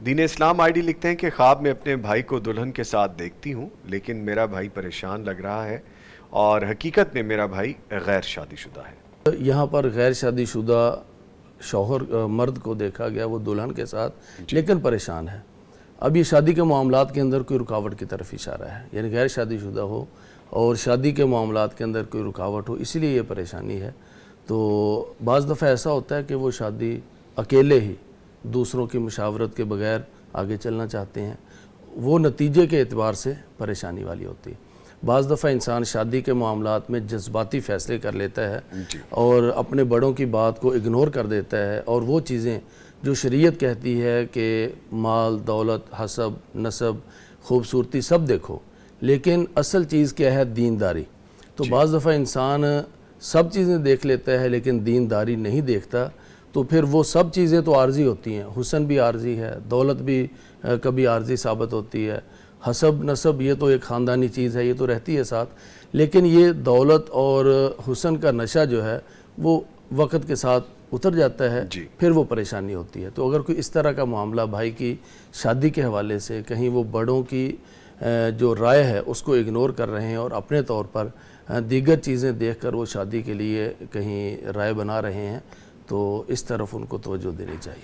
Then Islam I D لکھتے ہیں کہ خواب میں اپنے بھائی کو دلہن کے ساتھ دیکھتی ہوں لیکن میرا بھائی پریشان لگ رہا ہے اور حقیقت میں میرا بھائی غیر شادی شدہ ہے۔ یہاں پر غیر شادی شدہ شوہر مرد کو دیکھا گیا، وہ دلہن کے ساتھ لیکن پریشان ہے۔ اب یہ شادی کے معاملات کے اندر کوئی رکاوٹ کی طرف اشارہ ہے، یعنی غیر شادی شدہ ہو اور شادی کے معاملات کے اندر کوئی رکاوٹ ہو، اسی لیے یہ پریشانی ہے۔ تو بعض دفعہ ایسا ہوتا ہے کہ وہ شادی اکیلے ہی دوسروں کی مشاورت کے بغیر آگے چلنا چاہتے ہیں، وہ نتیجے کے اعتبار سے پریشانی والی ہوتی ہے۔ بعض دفعہ انسان شادی کے معاملات میں جذباتی فیصلے کر لیتا ہے اور اپنے بڑوں کی بات کو اگنور کر دیتا ہے، اور وہ چیزیں جو شریعت کہتی ہے کہ مال، دولت، حسب، نسب، خوبصورتی سب دیکھو، لیکن اصل چیز کیا ہے؟ دینداری۔ تو بعض دفعہ انسان سب چیزیں دیکھ لیتا ہے لیکن دینداری نہیں دیکھتا، تو پھر وہ سب چیزیں تو عارضی ہوتی ہیں، حسن بھی عارضی ہے، دولت بھی کبھی عارضی ثابت ہوتی ہے، حسب نسب یہ تو ایک خاندانی چیز ہے، یہ تو رہتی ہے ساتھ، لیکن یہ دولت اور حسن کا نشہ جو ہے وہ وقت کے ساتھ اتر جاتا ہے، پھر وہ پریشانی ہوتی ہے۔ تو اگر کوئی اس طرح کا معاملہ بھائی کی شادی کے حوالے سے کہیں وہ بڑوں کی جو رائے ہے اس کو اگنور کر رہے ہیں اور اپنے طور پر دیگر چیزیں دیکھ کر وہ شادی کے لیے کہیں رائے بنا رہے ہیں، تو اس طرف ان کو توجہ دینی چاہیے۔